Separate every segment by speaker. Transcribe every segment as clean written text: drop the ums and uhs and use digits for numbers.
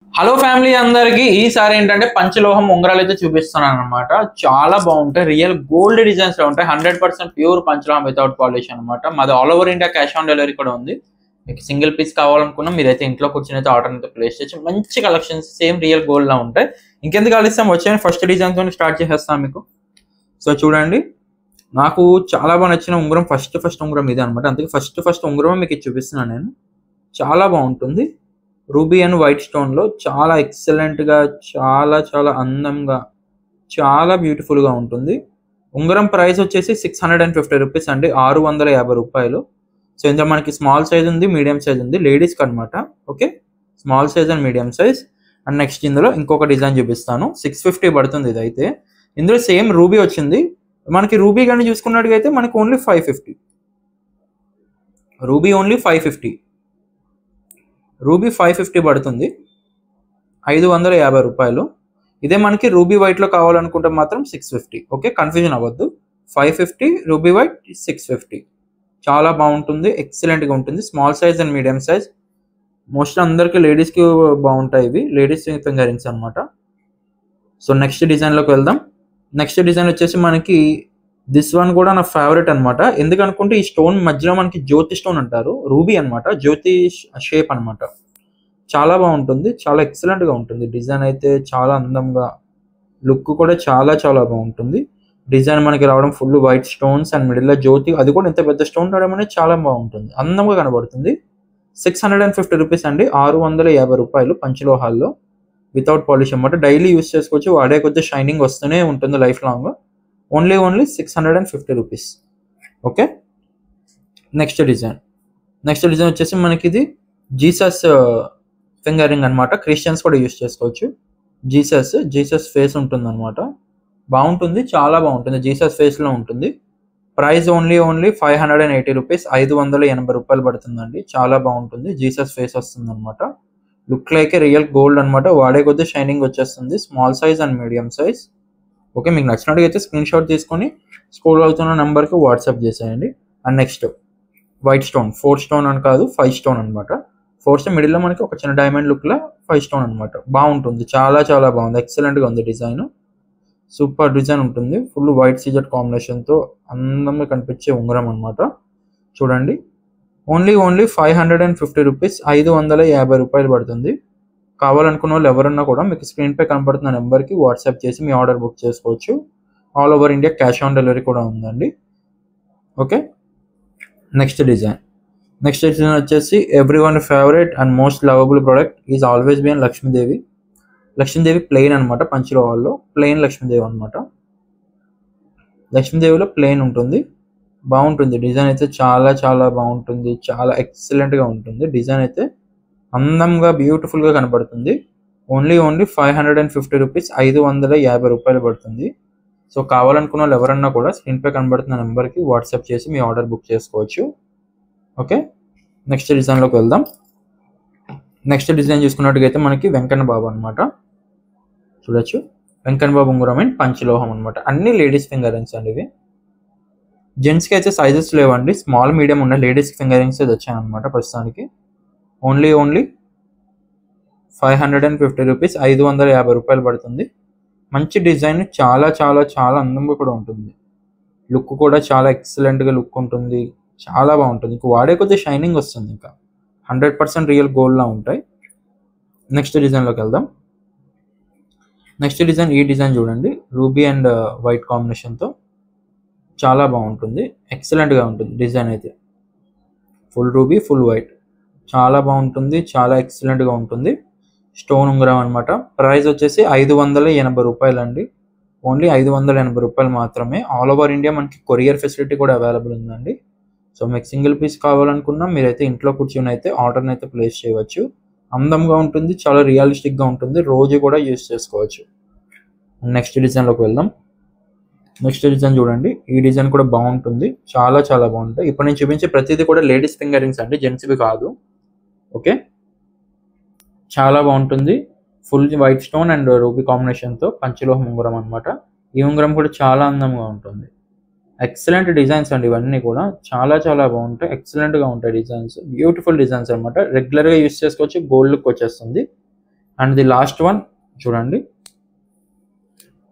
Speaker 1: Hello family అందరికి ఈసారి ఏంటంటే పంచలోహం ఉంగరాలు అయితే చూపిస్తున్నాను అనమాట. చాలా బాగుంటాయి, రియల్ గోల్డ్ డిజైన్స్ లో ఉంటాయి. 100% ప్యూర్ పంచలోహం వితౌట్ పాలిష్ అనమాట. మాది all over India cash on delivery కూడా ఉంది. మీకు సింగిల్ పీస్ కావాలనుకున్నా మీరైతే ఇంట్లో కూర్చొని అయితే ఆర్డర్ అయితే ప్లేస్ చేయొచ్చు. మంచి కలెక్షన్స్ సేమ్ రియల్ గోల్డ్ లా ఉంటాయి. ఇంకెందుకు ఆలస్యం, వచ్చాయని ఫస్ట్ డిజైన్ తో స్టార్ట్ చేసేస్తాను మీకు. సో చూడండి, నాకు చాలా బాగా నచ్చిన ఉంగరం ఫస్ట్ ఉంగరం ఇదే అనమాట. అందుకే ఫస్ట్ ఉంగరం మీకు ఇది చూపిస్తున్నాను నేను. చాలా బాగుంటుంది. రూబీ అండ్ వైట్ స్టోన్ లో చాలా ఎక్సలెంట్ గా, చాలా చాలా అందంగా, చాలా బ్యూటిఫుల్ గా ఉంటుంది. ఉంగరం ప్రైస్ వచ్చేసి 650 రూపీస్ అండి, 650 రూపాయలు. సో ఇందులో మనకి స్మాల్ సైజ్ ఉంది, మీడియం సైజ్ ఉంది, లేడీస్ కి అనమాట. Okay, small size and medium size. And next ఇందులో ఇంకొక డిజైన్ చూపిస్తాను. 650 పడుతుంది ఇది అయితే. ఇందులో సేమ్ రూబీ వచ్చింది. మనకి రూబీ కానీ చూసుకున్నట్టుగా అయితే మనకి ఓన్లీ 550. Ruby only 550. రూబీ 550 పడుతుంది, 550 రూపాయలు. ఇదే మనకి రూబీ వైట్లో కావాలనుకుంటే మాత్రం 650. ఓకే, కన్ఫ్యూజన్ అవ్వద్దు. 550 రూబీ వైట్, 650. చాలా బాగుంటుంది, ఎక్సలెంట్గా ఉంటుంది. Small size and medium size. Mostly అందరికీ లేడీస్కి బాగుంటాయి ఇవి, లేడీస్ ఫింగర్ రింగ్స్ అనమాట. సో నెక్స్ట్ డిజైన్లోకి వెళ్దాం. నెక్స్ట్ డిజైన్ వచ్చేసి మనకి దిస్ వన్ కూడా నా ఫేవరెట్ అనమాట. ఎందుకనుకుంటే ఈ స్టోన్ మధ్యలో మనకి జ్యోతి స్టోన్ అంటారు, రూబీ అనమాట, జ్యోతి షేప్ అనమాట. చాలా బాగుంటుంది, చాలా ఎక్సలెంట్ గా ఉంటుంది. డిజైన్ అయితే చాలా అందంగా, లుక్ కూడా చాలా చాలా బాగుంటుంది. డిజైన్ మనకి రావడం full white stones and middle లో జ్యోతి, అది కూడా ఇంత పెద్ద స్టోన్ రావడం అనేది చాలా బాగుంటుంది, అందంగా కనబడుతుంది. 650 రూపీస్ అండి, 650 రూపాయలు పంచలోహాల్లో వితౌట్ పాలిష్ అనమాట. డైలీ యూస్ చేసుకోవచ్చు, వాడే కొద్దిగా షైనింగ్ వస్తూనే ఉంటుంది life long. Only 650 rupees. Okay, next design వచ్చేసి మనకి ఇది జీసస్ ఫింగర్ రింగ్ అనమాట. క్రిస్టియన్స్ కూడా యూస్ చేసుకోవచ్చు. జీసస్ ఫేస్ ఉంటుంది అనమాట. బాగుంటుంది, చాలా బాగుంటుంది, జీసస్ ఫేస్ లో ఉంటుంది. ప్రైస్ ఓన్లీ 580 రూపీస్, 580 రూపాయలు పడుతుందండి. చాలా బాగుంటుంది, జీసస్ ఫేస్ వస్తుంది అనమాట. లుక్ లైక్ రియల్ గోల్డ్ అనమాట. వాడే కొద్ది షైనింగ్ వచ్చేస్తుంది. Small size and medium size. Okay, మీకు నచ్చినట్టుగా అయితే స్క్రీన్ షాట్ తీసుకొని స్క్రోల్ అవుతున్న నెంబర్కి వాట్సాప్ చేసేయండి. And next white stone, 4 stone అని కాదు, 5 స్టోన్ అనమాట. 4 స్టోన్ మిడిల్ లో మనకి ఒక చిన్న డైమండ్ లుక్ లా 5 స్టోన్ అనమాట. బాగుంటుంది, చాలా చాలా బాగుంది, ఎక్సలెంట్ గా ఉంది డిజైన్. సూపర్ డిజైన్ ఉంటుంది. ఫుల్ వైట్ సీజెట్ కాంబినేషన్ తో అందంగా కనిపించే ఉంగరం అనమాట. చూడండి, ఓన్లీ 550 రూపీస్, 550 రూపాయలు పడుతుంది. కావాలనుకున్న వాళ్ళు ఎవరన్నా కూడా మీకు స్క్రీన్ పై కనబడుతున్న నెంబర్కి వాట్సాప్ చేసి మీ ఆర్డర్ బుక్ చేసుకోవచ్చు. All over India cash on delivery కూడా ఉందండి. ఓకే, నెక్స్ట్ డిజైన్ వచ్చేసి everyone favourite and most lovable product is always been Lakshmidevi. Lakshmidevi plain అనమాట, పంచలోహాల్లో ప్లెయిన్ లక్ష్మీదేవి అనమాట. లక్ష్మీదేవిలో ప్లెయిన్ ఉంటుంది, బాగుంటుంది. డిజైన్ అయితే చాలా చాలా బాగుంటుంది, చాలా ఎక్సలెంట్గా ఉంటుంది. డిజైన్ అయితే అందంగా, బ్యూటిఫుల్గా కనబడుతుంది. ఓన్లీ 550 రూపీస్, 550 రూపాయలు పడుతుంది. సో కావాలనుకున్న వాళ్ళు ఎవరన్నా కూడా స్క్రీన్ పై కనబడుతున్న నెంబర్కి వాట్సాప్ చేసి మీ ఆర్డర్ బుక్ చేసుకోవచ్చు. ఓకే, నెక్స్ట్ డిజైన్లోకి వెళ్దాం. నెక్స్ట్ డిజైన్ చూసుకున్నట్టుగా అయితే మనకి వెంకన్న బాబు అనమాట. చూడొచ్చు, వెంకన్న బాబు ఉంగరం అండ్ పంచలోహం అనమాట. అన్ని లేడీస్ ఫింగర్ రింగ్స్ అండి ఇవి. జెంట్స్కి అయితే సైజెస్ లేవండి, స్మాల్ మీడియం ఉన్నాయి. లేడీస్ ఫింగర్ రింగ్స్ అయితే వచ్చాయన్నమాట ప్రస్తుతానికి. ఓన్లీ 550 రూపీస్, 550 రూపాయలు పడుతుంది. మంచి డిజైన్, చాలా చాలా చాలా అందంగా కూడా ఉంటుంది. లుక్ కూడా చాలా ఎక్సలెంట్గా లుక్ ఉంటుంది, చాలా బాగుంటుంది. ఇంకా వాడే కొద్దిగా షైనింగ్ వస్తుంది, ఇంకా 100% రియల్ గోల్డ్లా ఉంటాయి. నెక్స్ట్ డిజైన్లోకి వెళ్దాం. నెక్స్ట్ డిజైన్, ఈ డిజైన్ చూడండి, రూబీ అండ్ వైట్ కాంబినేషన్తో చాలా బాగుంటుంది, ఎక్సలెంట్గా ఉంటుంది. డిజైన్ అయితే ఫుల్ రూబీ, ఫుల్ వైట్, చాలా బాగుంటుంది, చాలా ఎక్సలెంట్గా ఉంటుంది. స్టోన్ ఉంగరం అనమాట. ప్రైస్ వచ్చేసి 580 రూపాయలు అండి, ఓన్లీ 580 రూపాయలు మాత్రమే. ఆల్ ఓవర్ ఇండియా మనకి కొరియర్ ఫెసిలిటీ కూడా అవైలబుల్ ఉందండి. సో మీకు సింగిల్ పీస్ కావాలనుకున్నా మీరైతే ఇంట్లో కూర్చొని అయితే ఆర్డర్ని అయితే ప్లేస్ చేయవచ్చు. అందంగా ఉంటుంది, చాలా రియలిస్టిక్గా ఉంటుంది, రోజు కూడా యూస్ చేసుకోవచ్చు. నెక్స్ట్ డిజైన్లోకి వెళ్దాం. నెక్స్ట్ డిజైన్ చూడండి, ఈ డిజైన్ కూడా బాగుంటుంది, చాలా చాలా బాగుంటాయి. ఇప్పుడు నేను చూపించే ప్రతిదీ కూడా లేడీస్ ఫింగర్ రింగ్స్ అండి, జెంట్స్వి కాదు. ఓకే, చాలా బాగుంటుంది. Full white stone and ruby కాంబినేషన్తో పంచలోహం ఉంగరం అనమాట. ఈ ఉంగరం కూడా చాలా అందంగా ఉంటుంది. ఎక్సలెంట్ డిజైన్స్ అండి ఇవన్నీ కూడా, చాలా చాలా బాగుంటాయి, ఎక్సలెంట్గా ఉంటాయి డిజైన్స్, బ్యూటిఫుల్ డిజైన్స్ అనమాట. రెగ్యులర్గా యూస్ చేసుకోవచ్చు, గోల్డ్ లుక్ వచ్చేస్తుంది. అండ్ ది లాస్ట్ వన్ చూడండి,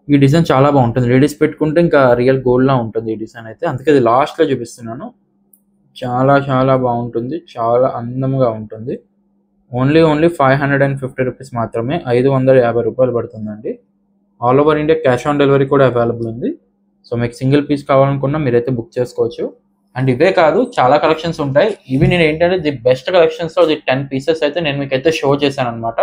Speaker 1: ఈ డిజైన్ చాలా బాగుంటుంది. లేడీస్ పెట్టుకుంటే ఇంకా రియల్ గోల్డ్లా ఉంటుంది ఈ డిజైన్ అయితే, అందుకే ఇది లాస్ట్లో చూపిస్తున్నాను. చాలా చాలా బాగుంటుంది, చాలా అందంగా ఉంటుంది. ఓన్లీ 550 రూపీస్ మాత్రమే, 550 రూపాయలు పడుతుందండి. All over India cash on delivery కూడా అవైలబుల్ ఉంది. సో మీకు సింగిల్ పీస్ కావాలనుకున్నా మీరైతే బుక్ చేసుకోవచ్చు. అండ్ ఇవే కాదు, చాలా కలెక్షన్స్ ఉంటాయి. ఇవి నేను ఏంటంటే ది బెస్ట్ కలెక్షన్స్లో ది 10 పీసెస్ అయితే నేను మీకు అయితే షో చేశాను అనమాట.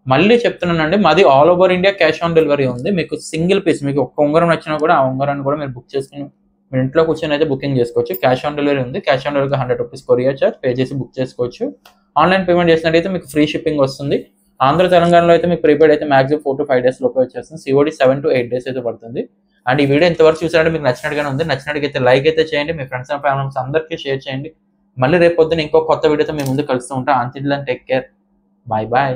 Speaker 1: మళ్ళీ చెప్తున్నానండి, మాది all over India cash on delivery ఉంది. మీకు సింగిల్ పీస్, మీకు ఒక్క ఉంగరం నచ్చినా కూడా ఆ ఉంగరాన్ని కూడా మీరు బుక్ చేసుకుని మీరు ఇంట్లో కూర్చొని అయితే బుకింగ్ చేసుకోవచ్చు. క్యాష్ ఆన్ డెలివరీ ఉంది. క్యాష్ ఆన్ డెలివరీకి 100 రూపీస్ కొరియర్ చార్జ్ పే చేసి బుక్ చేసుకోవచ్చు. ఆన్లైన్ పేమెంట్ చేసినట్టయితే మీకు ఫ్రీ షిప్పింగ్ వస్తుంది. ఆంధ్ర తెలంగాణలో అయితే మీకు ప్రీపెయిడ్ అయితే మాక్సిమం 4 to 5 days లోపు వచ్చేస్తుంది. సిఓడి 7 to 8 days అయితే పడుతుంది. అండ్ ఈ వీడియో ఎంతవరకు చూసారంటే మీకు నచ్చినట్టుగానే ఉంది. నచ్చినట్టుగా లైక్ అయితే చేయండి, మీ ఫ్రెండ్స్ అండ్ ఫ్యామిలీస్ అందరికీ షేర్ చేయండి. మళ్ళీ రేపు పొద్దున ఇంకో కొత్త వీడియోతో మీ ముందు కలుస్తూ ఉంటా. Until then take care, bye bye.